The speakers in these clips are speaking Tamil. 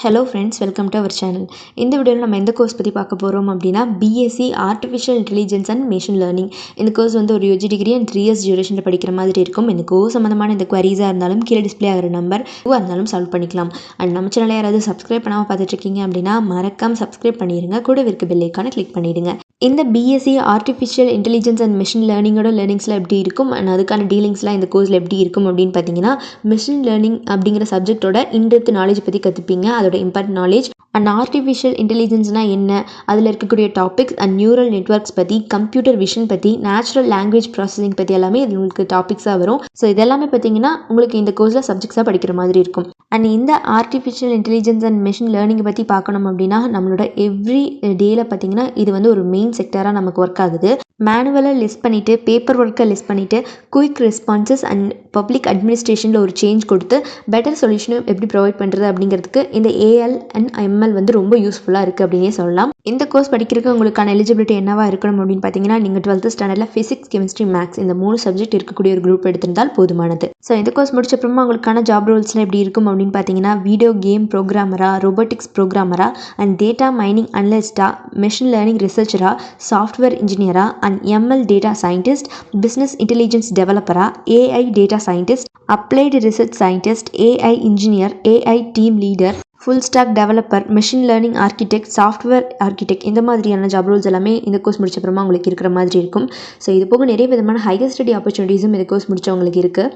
Hello friends, welcome to our channel. இந்த வீடியோவில் நம்ம எந்த கோர்ஸ் பற்றி பார்க்க போகிறோம் அப்படின்னா BSc artificial intelligence and machine learning. இந்த கோர்ஸ் வந்து ஒரு யூஜி டிகிரி அண்ட் 3 இயர்ஸ் டியூரேஷனில் படிக்கிற மாதிரி இருக்கும். இந்த கோர்ஸ் சம்மந்தமான இந்த குவரிஸாக இருந்தாலும் கீழே டிஸ்பிளே ஆகிற நம்பர் எதுவாக இருந்தாலும் சால்வ் பண்ணிக்கலாம். அண்ட் நம்ம சேனலை யாராவது சப்ஸ்கிரைப் பண்ணாமல் பார்த்துட்ருக்கீங்க அப்படின்னா மறக்காம சப்ஸ்கிரைப் பண்ணிடுங்க. கூட இருக்க பெல் ஐக்கானை கிளிக் பண்ணிவிடுங்க. இந்த BSc artificial intelligence and machine லேர்னிங்கோட லேர்னிங்ஸ்லாம் எப்படி இருக்கும் அண்ட் அதுக்கான டீலிங்ஸ்லாம் இந்த கோர்ஸில் எப்படி இருக்கும் அப்படின்னு பார்த்தீங்கன்னா, மிஷின் லேர்னிங் அப்படிங்கிற சப்ஜெக்டோட இன்டெப்த் நாலேஜ் பற்றி கற்றுப்பீங்க. அதோட இம்பார்ட்டன்ட் நாலேஜ் அண்ட் ஆர்டிஃபிஷியல் இன்டெலிஜென்ஸ்னால் என்ன, அதில் இருக்கக்கூடிய டாபிக்ஸ் அண்ட் நியூரல் நெட்வொர்க்ஸ் பற்றி, கம்ப்யூட்டர் விஷன் பற்றி, நேச்சுரல் லாங்குவேஜ் ப்ராசஸிங் பற்றி எல்லாமே இது உங்களுக்கு டாபிக்ஸாக வரும். ஸோ இதெல்லாமே பார்த்தீங்கன்னா உங்களுக்கு இந்த கோர்ஸில் சப்ஜெக்ட்ஸாக படிக்கிற மாதிரி இருக்கும். அண்ட் இந்த ஆர்டிஃபிஷியல் இன்டெலிஜென்ஸ் அண்ட் மிஷின் லேர்னிங்கை பற்றி பார்க்கணும் அப்படின்னா, நம்மளோட எவ்ரி டேயில் பார்த்தீங்கன்னா இது வந்து ஒரு மெயின் செக்டராக நமக்கு ஒர்க் ஆகுது. மேனுவலை லிஸ்ட் பண்ணிவிட்டு, பேப்பர் ஒர்க்கை லிஸ்ட் பண்ணிவிட்டு, குயிக் ரெஸ்பான்சஸ் அண்ட் பப்ளிக் அட்மினிஸ்ட்ரேஷனில் ஒரு சேஞ்ச் கொடுத்து பெட்டர் சொல்யூஷனை எப்படி ப்ரொவைட் பண்ணுறது அப்படிங்கிறதுக்கு இந்த ஏஎல் அண்ட் எம்எல் வந்து ரொம்ப யூஸ்ஃபுல்லாக இருக்குது அப்படின்னே சொல்லலாம். இந்த கோர்ஸ் படிக்கிறதுக்கு உங்களுக்கான எலிஜிபிலிட்டி என்னவா இருக்கணும் அப்படின்னு பார்த்தீங்கன்னா, நீங்கள் 12th ஸ்டாண்டர்டில் ஃபிசிக்ஸ், கெமிஸ்ட்ரி, மேக்ஸ் இந்த 3 சப்ஜெக்ட் இருக்கக்கூடிய ஒரு குரூப் எடுத்திருந்தால் போதுமானது. ஸோ இந்த கோர்ஸ் முடிச்சப்பறமா உங்களுக்கான ஜாப் ரோல்ஸ்லாம் எப்படி இருக்கும் அப்படின்னு பார்த்தீங்கன்னா, வீடியோ கேம் ப்ரோக்ராமரா, ரோபோட்டிக்ஸ் ப்ரோக்ராமரா அண்ட் டேட்டா மைனிங் அனலிஸ்டா, மெஷின் லேர்னிங் ரிசர்ச்சரா, சாஃப்ட்வேர் இன்ஜினியரா and ML data scientist, business intelligence டெவலப்பரா, AI data scientist, applied research scientist, AI engineer, AI team leader, full stack developer, machine learning architect, software architect இந்த மாதிரியான ஜாப் ரோல்ஸ் எல்லாமே இந்த கோர்ஸ் முடிச்சப்பறமா உங்களுக்கு இருக்கிற மாதிரி இருக்கும். ஸோ இது போக நிறைய விதமான ஹையர் ஸ்டடி ஆப்பர்ச்சுனிட்டிஸும் இந்த கோர்ஸ் முடிச்சவங்களுக்கு இருக்குது.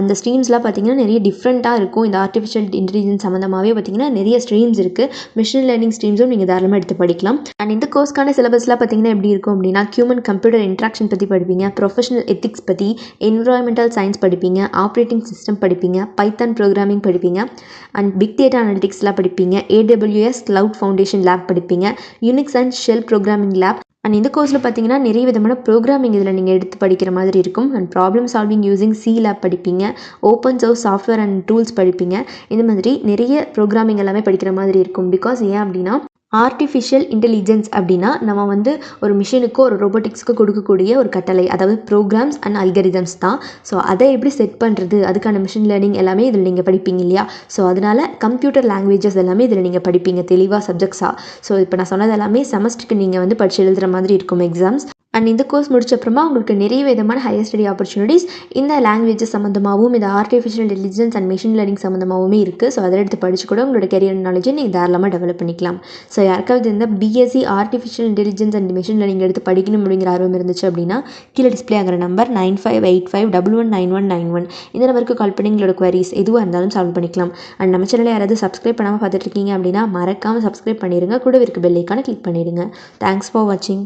அந்த ஸ்ட்ரீம்ஸ்லாம் பார்த்தீங்கன்னா நிறைய டிஃப்ரெண்ட்டாக இருக்கும். இந்த ஆர்டிஃபிஷியல் இன்டெலிஜென்ஸ் சம்மந்தமாகவே பார்த்தீங்கன்னா நிறைய ஸ்ட்ரீம்ஸ் இருக்குது. மிஷின் லேர்னிங் ஸ்ட்ரீம்ஸும் நீங்கள் தாராளமாக எடுத்து படிக்கலாம். அண்ட் இந்த கோர்ஸ்க்கான சிலபஸ்லாம் பார்த்தீங்கன்னா எப்படி இருக்கும் அப்படின்னா, ஹியூமன் கம்ப்யூட்டர் இன்ட்ராக்ஷன் பற்றி படிப்பீங்க, ப்ரொஃபஷனல் எத்திக்ஸ் பற்றி, என்விரான்மெண்டல் சயின்ஸ் படிப்பீங்க, ஆப்ரேட்டிங் சிஸ்டம் படிப்பீங்க, பைத்தான் ப்ரோக்ராமிங் படிப்பீங்க அண்ட் பிக் டேட்டா அனலிட்டிக்ஸ்லாம் படிப்பீங்க, AWS கிளவுட் ஃபவுண்டேஷன் லேப் படிப்பீங்க, Unix and shell programming lab. And இந்த கோர்ஸில் பார்த்தீங்கன்னா நிறைய விதமான ப்ரோக்ராமிங் இதில் நீங்கள் எடுத்து படிக்கிற மாதிரி இருக்கும். And problem solving using C lab படிப்பீங்க, open source software and tools படிப்பீங்க. இந்த மாதிரி நிறைய ப்ரோக்ராமிங் எல்லாமே படிக்கிற மாதிரி இருக்கும். பிகாஸ் ஏன் அப்படின்னா, ஆர்டிஃபிஷியல் இன்டெலிஜென்ஸ் அப்படின்னா நம்ம வந்து ஒரு மிஷினுக்கோ ஒரு ரோபோட்டிக்ஸ்க்கு கொடுக்கக்கூடிய ஒரு கட்டளை, அதாவது ப்ரோக்ராம்ஸ் அண்ட் அல்கரிதம்ஸ் தான். ஸோ அதை எப்படி செட் பண்ணுறது, அதுக்கான மிஷின் லேர்னிங் எல்லாமே இதில் நீங்கள் படிப்பீங்க இல்லையா. ஸோ அதனால் கம்ப்யூட்டர் லாங்குவேஜஸ் எல்லாமே இதில் நீங்கள் படிப்பீங்க தெளிவாக சப்ஜெக்ட்ஸாக. ஸோ இப்போ நான் சொன்னது எல்லாமே செமஸ்டருக்கு நீங்கள் வந்து படித்து எழுதுகிற மாதிரி இருக்கும் எக்ஸாம்ஸ். அண்ட் இந்த கோர்ஸ் முடிச்சப்பறமா உங்களுக்கு நிறைய விதமான ஹையர் ஸ்டடி ஆப்பர்ச்சுனிட்டிஸ் இந்த லாங்குவேஜஸ் சம்மந்தமாகவும், இந்த artificial intelligence and machine learning சம்மந்தமாகவுமே இருக்குது. ஸோ அதை எடுத்து படித்து கூட உங்களோட கெரியர் நாலேஜை நீங்கள் தாராளமாக டெவலப் பண்ணிக்கலாம். ஸோ யாருக்காவது இந்த BSc artificial intelligence and machine learning எடுத்து படிக்கணும் அப்படிங்கிற ஆர்வம் இருந்துச்சு அப்படின்னா, கீழே டிஸ்பிளே ஆகிற நம்பர் 9585119191 இந்த நம்பருக்கு கால் பண்ணி உங்களோட குவரிஸ் எதுவாக இருந்தாலும் சால்வ் பண்ணிக்கலாம். அண்ட் நம்ம சேனலை யாராவது சப்ஸ்கிரைப் பண்ணாமல் பார்த்துட்டு இருக்கீங்க அப்படின்னா மறக்காமல் சப்ஸ்கிரைப் பண்ணிடுங்க. கூட இருக்க பெல் ஐக்கானை கிளிக் பண்ணிடுங்க. தேங்க்ஸ் ஃபார் வாட்சிங்.